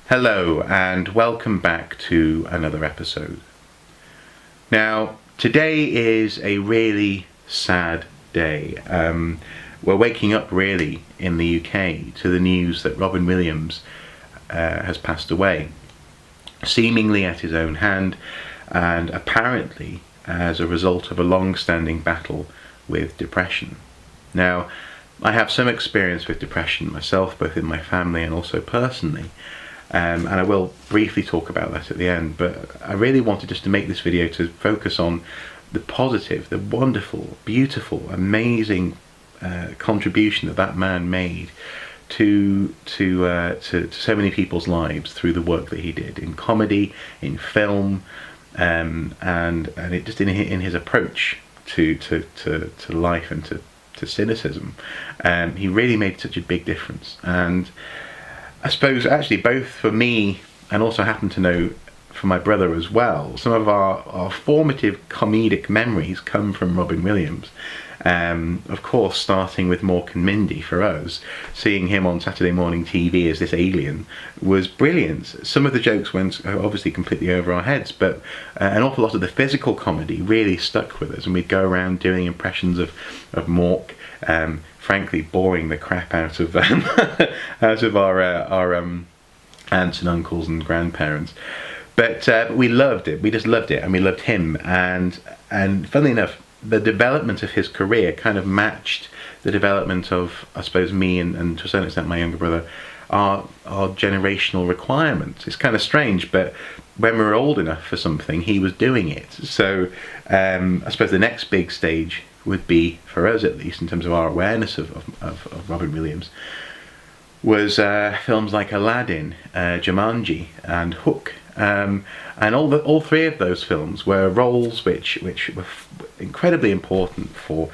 Hello and welcome back to another episode. Now, today is a really sad day. We're waking up really in the UK to the news that Robin Williams has passed away, seemingly at his own hand and apparently as a result of a long-standing battle with depression. Now, I have some experience with depression myself, both in my family and also personally. And I will briefly talk about that at the end, but I really wanted just to make this video to focus on the positive, the wonderful, beautiful, amazing contribution that man made to so many people's lives through the work that he did in comedy, in film, and it just in his approach to life and to cynicism. He really made such a big difference. And I suppose actually both for me and also happen to know for my brother as well, some of our formative comedic memories come from Robin Williams. Of course, starting with Mork and Mindy for us, seeing him on Saturday morning TV as this alien was brilliant. Some of the jokes went obviously completely over our heads, but an awful lot of the physical comedy really stuck with us, and we'd go around doing impressions of Mork, frankly boring the crap out of our aunts and uncles and grandparents. But we loved it. We just loved it, and we loved him. And funnily enough, the development of his career kind of matched the development of, I suppose, me and to a certain extent my younger brother, our generational requirements. It's kind of strange, but when we were old enough for something, he was doing it. So I suppose the next big stage would be, for us at least, in terms of our awareness of Robin Williams, was films like Aladdin, Jumanji, and Hook. And all three of those films were roles which were incredibly important for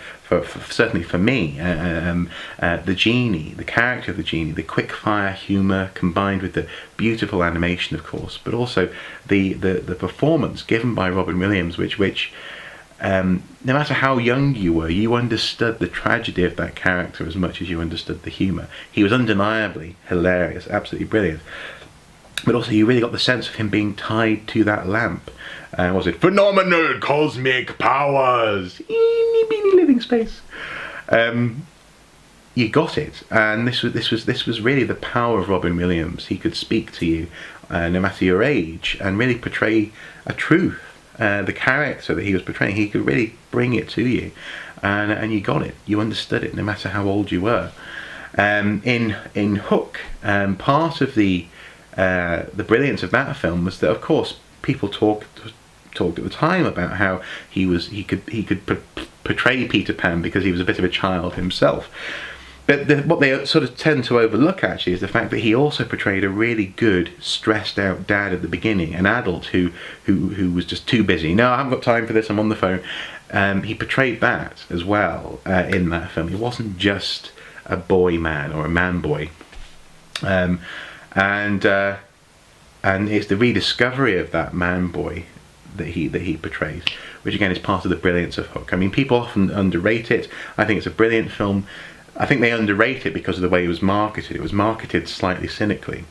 certainly for me. The genie, the character of the genie, the quick fire humour combined with the beautiful animation, of course, but also the performance given by Robin Williams, which no matter how young you were, you understood the tragedy of that character as much as you understood the humour. He was undeniably hilarious, absolutely brilliant. But also you really got the sense of him being tied to that lamp. Was it phenomenal cosmic powers? Eeny, beeny, living space. You got it, and this was really the power of Robin Williams. He could speak to you, no matter your age, and really portray a truth. The character that he was portraying, he could really bring it to you, and you got it. You understood it, no matter how old you were. In Hook, part of the brilliance of that film was that, of course, people talked at the time about how he could portray Peter Pan because he was a bit of a child himself. But what they sort of tend to overlook actually is the fact that he also portrayed a really good, stressed out dad at the beginning, an adult who was just too busy. No, I haven't got time for this, I'm on the phone. He portrayed that as well in that film. He wasn't just a boy man or a man boy. And it's the rediscovery of that man boy that he portrays, which again is part of the brilliance of Hook. I mean, people often underrate it. I think it's a brilliant film. I think they underrate it because of the way it was marketed. It was marketed slightly cynically,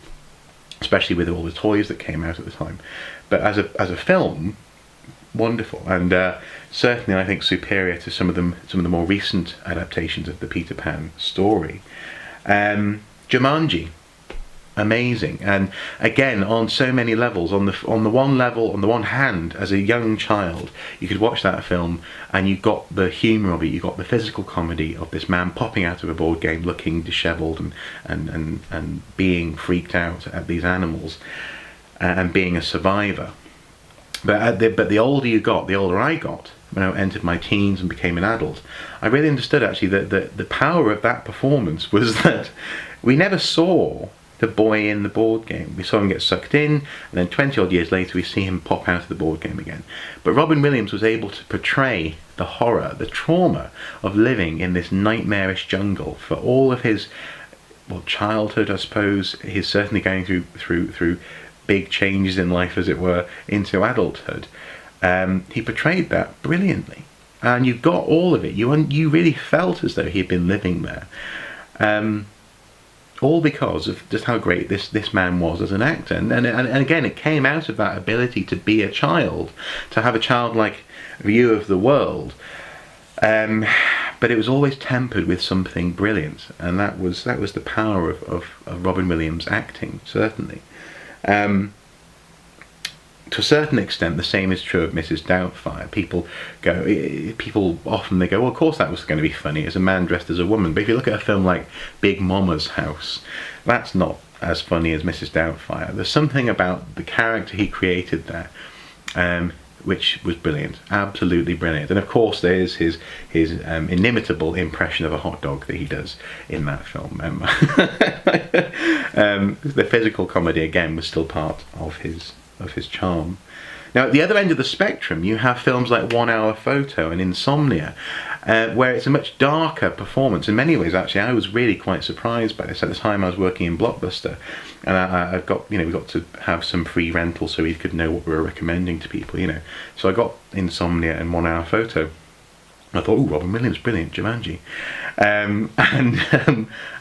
especially with all the toys that came out at the time. But as a film, wonderful, and certainly I think superior to some of the more recent adaptations of the Peter Pan story. Jumanji, amazing, and again on so many levels. On the one hand, as a young child, you could watch that film and you got the humour of it. You got the physical comedy of this man popping out of a board game, looking dishevelled and being freaked out at these animals, and being a survivor. But the older you got, the older I got, when I entered my teens and became an adult, I really understood actually that the power of that performance was that we never saw the boy in the board game. We saw him get sucked in, and then 20 odd years later we see him pop out of the board game again. But Robin Williams was able to portray the horror, the trauma of living in this nightmarish jungle for all of his childhood, I suppose. He's certainly going through big changes in life, as it were, into adulthood. He portrayed that brilliantly, and you got all of it. You really felt as though he had been living there. all because of just how great this man was as an actor. And again, it came out of that ability to be a child, to have a childlike view of the world. But it was always tempered with something brilliant, and that was the power of Robin Williams' acting, certainly. To a certain extent, the same is true of Mrs. Doubtfire. People often they go, well, of course that was going to be funny, as a man dressed as a woman. But if you look at a film like Big Mama's House, that's not as funny as Mrs. Doubtfire. There's something about the character he created there, which was brilliant, absolutely brilliant. And of course, there's his inimitable impression of a hot dog that he does in that film. The physical comedy again was still part of his charm. Now, at the other end of the spectrum, you have films like 1 Hour Photo and Insomnia, where it's a much darker performance. In many ways, actually, I was really quite surprised by this. At the time, I was working in Blockbuster, and we got to have some free rental so we could know what we were recommending to people. So I got Insomnia and 1 Hour Photo. I thought, oh, Robin Williams, brilliant, Jumanji, and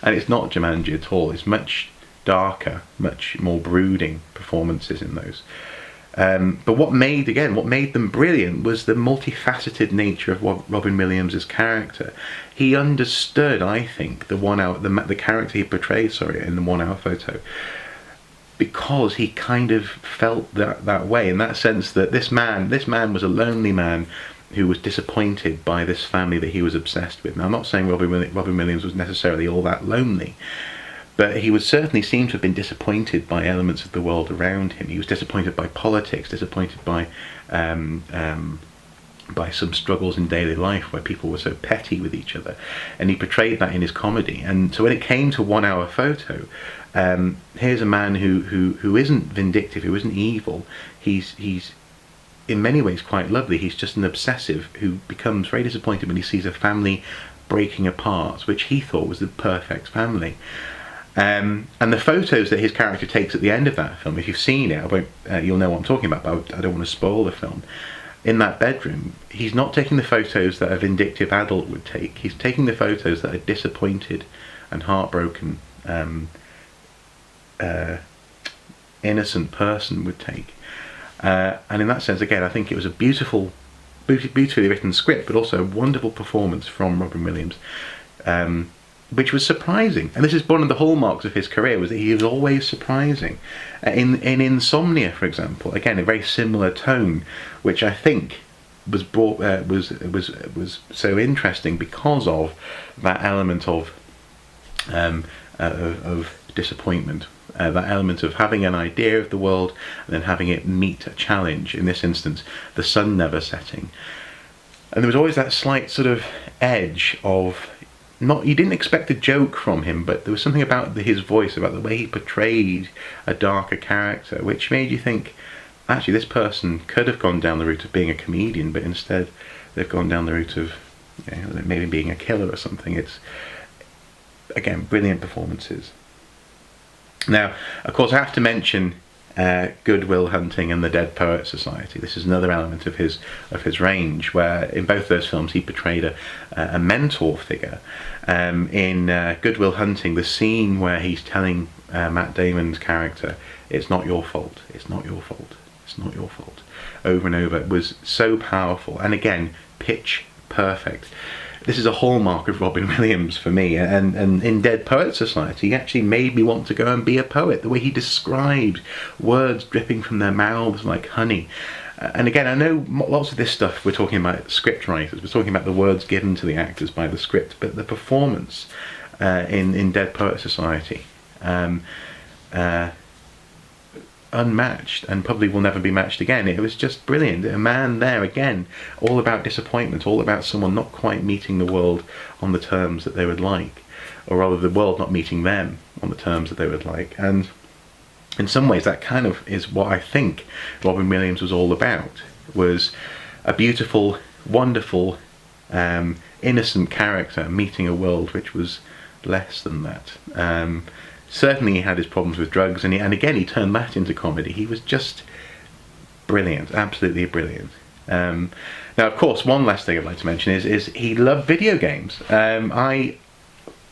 it's not Jumanji at all. It's much darker, much more brooding performances in those. But what made them brilliant was the multifaceted nature of Robin Williams' character. He understood, I think, the character he portrayed, in the 1 Hour Photo, because he kind of felt that way, in that sense that this man was a lonely man who was disappointed by this family that he was obsessed with. Now, I'm not saying Robin Williams was necessarily all that lonely, but he would certainly seem to have been disappointed by elements of the world around him. He was disappointed by politics, disappointed by some struggles in daily life where people were so petty with each other, and he portrayed that in his comedy. And so when it came to 1 Hour Photo, here's a man who isn't vindictive, who isn't evil. He's in many ways quite lovely. He's just an obsessive who becomes very disappointed when he sees a family breaking apart, which he thought was the perfect family. And the photos that his character takes at the end of that film, if you've seen it, you'll know what I'm talking about, but I don't want to spoil the film. In that bedroom, he's not taking the photos that a vindictive adult would take. He's taking the photos that a disappointed and heartbroken, innocent person would take. And in that sense, again, I think it was a beautifully written script, but also a wonderful performance from Robin Williams. Which was surprising, and this is one of the hallmarks of his career, was that he was always surprising. In Insomnia, for example, again a very similar tone, which I think was so interesting because of that element of disappointment, that element of having an idea of the world and then having it meet a challenge. In this instance, the sun never setting, and there was always that slight sort of edge of. You didn't expect a joke from him, but there was something about his voice, about the way he portrayed a darker character, which made you think, actually, this person could have gone down the route of being a comedian, but instead they've gone down the route of maybe being a killer or something. It's, again, brilliant performances. Now, of course, I have to mention Good Will Hunting and the Dead Poets Society. This is another element of his range, where in both those films he portrayed a mentor figure. In Good Will Hunting, the scene where he's telling Matt Damon's character, "It's not your fault, it's not your fault, it's not your fault," over and over, was so powerful, and again, pitch perfect. This is a hallmark of Robin Williams for me, and in Dead Poets Society, he actually made me want to go and be a poet. The way he described words dripping from their mouths like honey. And again, I know lots of this stuff we're talking about script writers, we're talking about the words given to the actors by the script, but the performance in Dead Poets Society, unmatched, and probably will never be matched again. It was just brilliant. A man there, again, all about disappointment, all about someone not quite meeting the world on the terms that they would like, or rather the world not meeting them on the terms that they would like. And in some ways that kind of is what I think Robin Williams was all about, was a beautiful, wonderful, innocent character meeting a world which was less than that. Certainly he had his problems with drugs, and again he turned that into comedy. He was just brilliant, absolutely brilliant. Now, of course, one last thing I'd like to mention is he loved video games. I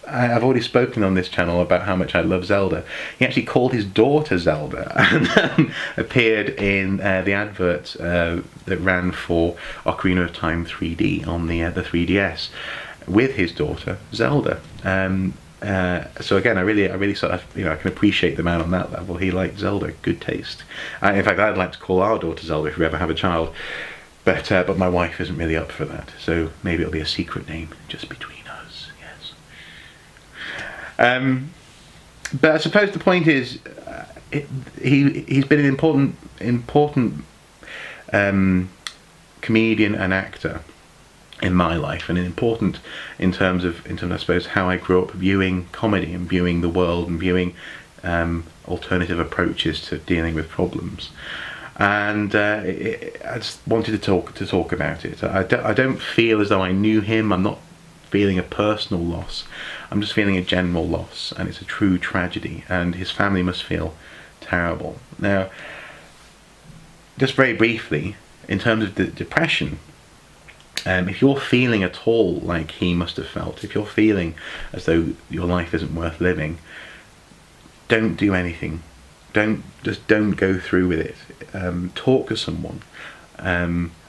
I've already spoken on this channel about how much I love Zelda. He actually called his daughter Zelda and appeared in the advert that ran for Ocarina of Time 3D on the 3DS with his daughter Zelda. So again, I really sort of, I can appreciate the man on that level. He liked Zelda, good taste. In fact, I'd like to call our daughter Zelda if we ever have a child, but my wife isn't really up for that. So maybe it'll be a secret name just between us. Yes. But I suppose the point is, he's been an important comedian and actor in my life, and important in terms of I suppose how I grew up viewing comedy and viewing the world and viewing alternative approaches to dealing with problems. And I just wanted to talk about it. I don't feel as though I knew him. I'm not feeling a personal loss. I'm just feeling a general loss, and it's a true tragedy, and his family must feel terrible. Now, just very briefly, in terms of the depression, if you're feeling at all like he must have felt, if you're feeling as though your life isn't worth living, don't do anything. Don't go through with it. Talk to someone.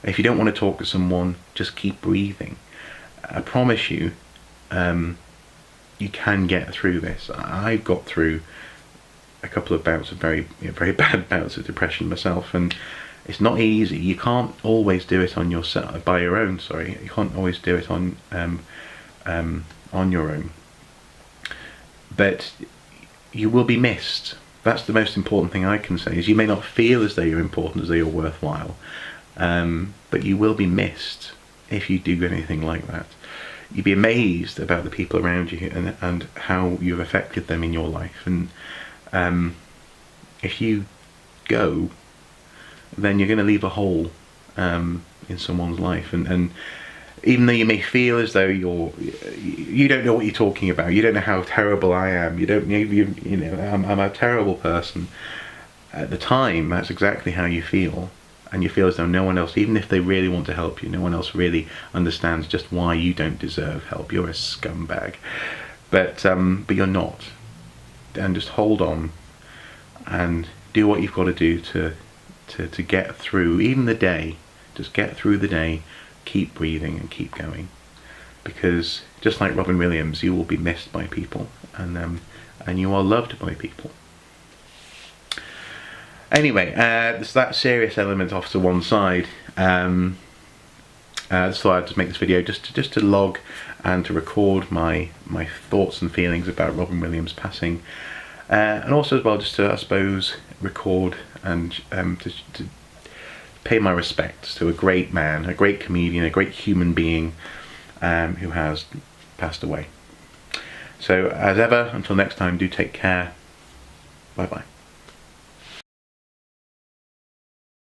If you don't want to talk to someone, just keep breathing. I promise you, you can get through this. I've got through a couple of bouts of very bad bouts of depression myself, and it's not easy. You can't always do it on yourself, by your own. Sorry, you can't always do it on your own. But you will be missed. That's the most important thing I can say. Is you may not feel as though you're important, as though you're worthwhile, but you will be missed if you do anything like that. You'd be amazed about the people around you and how you've affected them in your life. And if you go, then you're going to leave a hole in someone's life, and even though you may feel as though you don't know what you're talking about, you don't know how terrible I am, I'm a terrible person. At the time, that's exactly how you feel, and you feel as though no one else, even if they really want to help you, no one else really understands just why you don't deserve help. You're a scumbag, but you're not. And just hold on and do what you've got to do to get through even the day. Just get through the day, keep breathing and keep going, because just like Robin Williams, you will be missed by people, and you are loved by people. Anyway, so that serious element off to one side. So I thought I'd just make this video just to log and to record my thoughts and feelings about Robin Williams passing, and also as well just to, I suppose, record and to pay my respects to a great man, a great comedian, a great human being who has passed away. So as ever, until next time, do take care. Bye bye.